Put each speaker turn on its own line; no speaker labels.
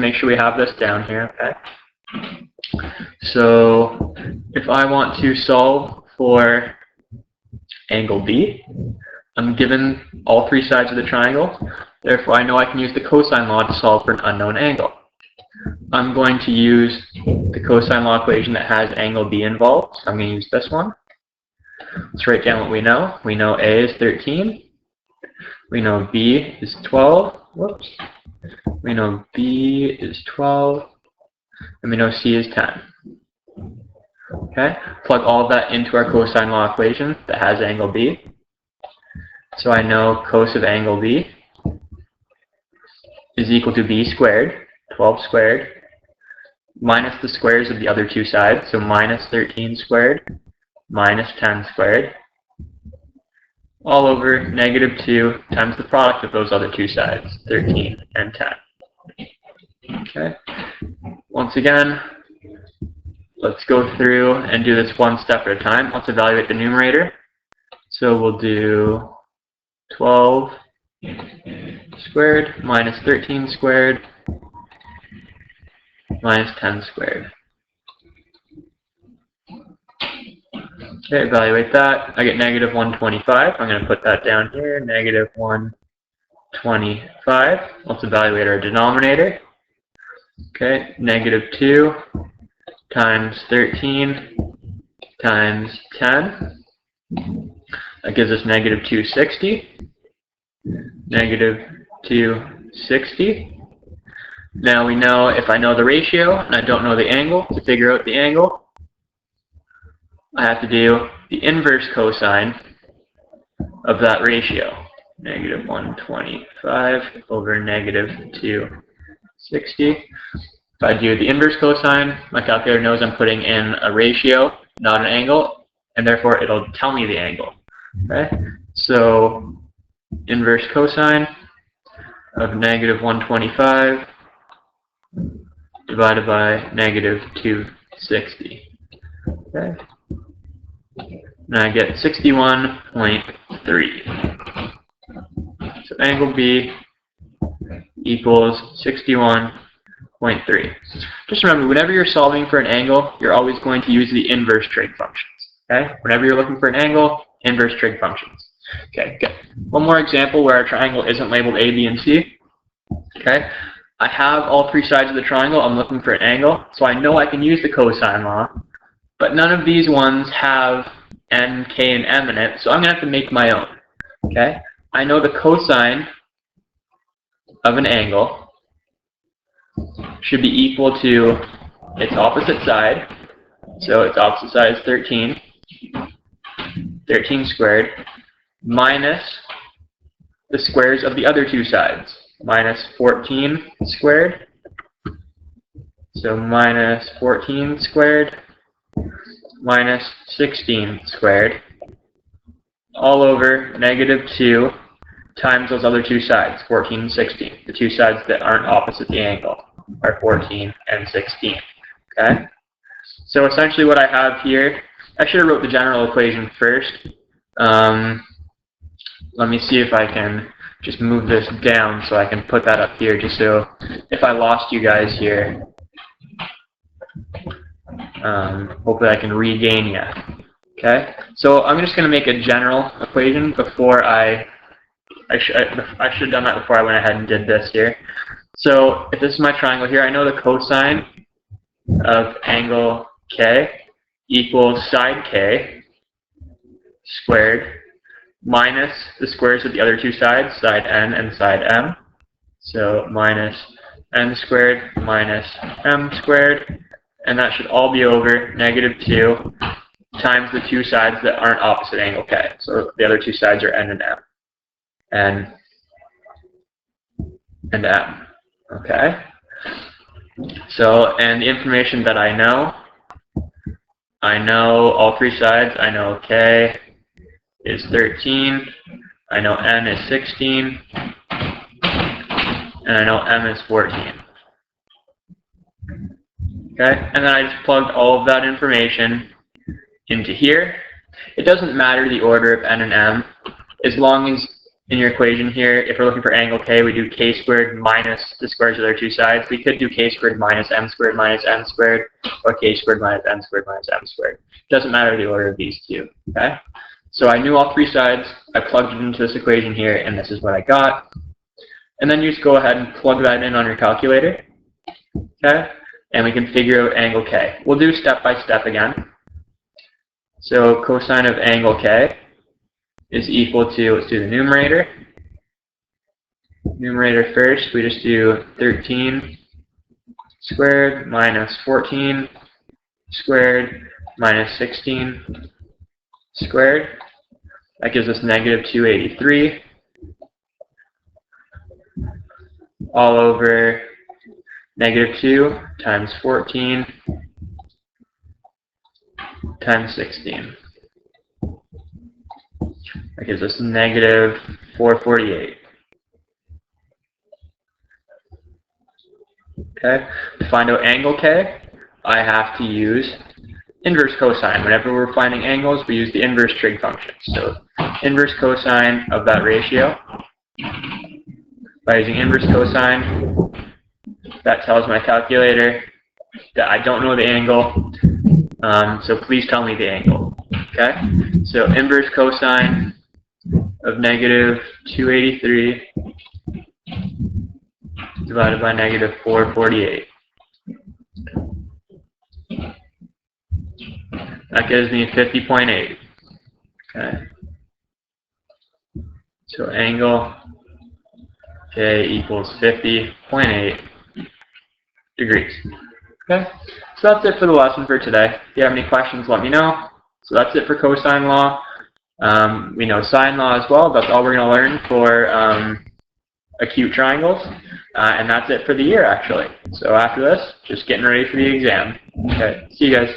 to make sure we have this down here, okay? So if I want to solve for angle B, I'm given all three sides of the triangle. Therefore, I know I can use the cosine law to solve for an unknown angle. I'm going to use the cosine law equation that has angle B involved. So I'm going to use this one. Let's write down what we know. We know A is 13. We know B is 12. Whoops. We know B is 12. And we know C is 10. Okay? Plug all of that into our cosine law equation that has angle B. So I know cos of angle B is equal to B squared, 12 squared, minus the squares of the other two sides, so minus 13 squared, minus 10 squared, all over negative 2 times the product of those other two sides, 13 and 10. Okay. Once again, let's go through and do this one step at a time. Let's evaluate the numerator. So we'll do 12 squared minus 13 squared minus 10 squared. Okay, evaluate that. I get negative 125. I'm going to put that down here, negative 125. Let's evaluate our denominator. Okay, negative 2 times 13 times 10. That gives us negative 260. Negative 260. Now we know if I know the ratio and I don't know the angle, to figure out the angle, I have to do the inverse cosine of that ratio. Negative 125 over negative 260. If I do the inverse cosine, my calculator knows I'm putting in a ratio, not an angle, and therefore it'll tell me the angle. Okay? So inverse cosine of negative 125 divided by negative 260. Okay? And I get 61.3. So angle B equals 61.3. Just remember, whenever you're solving for an angle, you're always going to use the inverse trig functions. Okay? Whenever you're looking for an angle, inverse trig functions. Okay, good. One more example where our triangle isn't labeled A, B, and C. Okay, I have all three sides of the triangle. I'm looking for an angle, so I know I can use the cosine law, but none of these ones have N, K, and M in it, so I'm going to have to make my own. Okay, I know the cosine of an angle should be equal to its opposite side, so its opposite side is 13 squared, minus the squares of the other two sides, minus 14 squared, so minus 14 squared, minus 16 squared, all over negative 2 times those other two sides, 14 and 16. The two sides that aren't opposite the angle are 14 and 16. Okay? So essentially what I have here, I should have wrote the general equation first. Let me see if I can just move this down so I can put that up here, just so if I lost you guys here, hopefully I can regain you. Okay, so I'm just going to make a general equation before I should have done that before I went ahead and did this here. So if this is my triangle here, I know the cosine of angle K equals side K squared minus the squares of the other two sides, side N and side M. So minus N squared minus M squared, and that should all be over negative 2 times the two sides that aren't opposite angle K. So the other two sides are N and M. N and M. Okay? So, and the information that I know all three sides. I know K is 13, I know N is 16, and I know M is 14. Okay, and then I just plugged all of that information into here. It doesn't matter the order of N and M, as long as in your equation here, if we're looking for angle K, we do K squared minus the squares of their two sides. We could do K squared minus M squared minus N squared, or K squared minus N squared minus M squared. Doesn't matter the order of these two, okay? So I knew all three sides. I plugged it into this equation here, and this is what I got. And then you just go ahead and plug that in on your calculator, okay? And we can figure out angle K. We'll do step by step again. So cosine of angle K is equal to, let's do the numerator. Numerator first, we just do 13 squared minus 14 squared minus 16 squared. That gives us negative 283 all over negative 2 times 14 times 16. That gives us negative 448. Okay, to find out angle K, I have to use inverse cosine. Whenever we're finding angles, we use the inverse trig function. So inverse cosine of that ratio. By using inverse cosine, that tells my calculator that I don't know the angle, so please tell me the angle. Okay, so inverse cosine of negative 283 divided by negative 448. That gives me 50.8. Okay. So angle K equals 50.8 degrees. Okay. So that's it for the lesson for today. If you have any questions, let me know. So that's it for cosine law. We know sine law as well. That's all we're going to learn for acute triangles. And that's it for the year, actually. So after this, just getting ready for the exam. Okay. See you guys.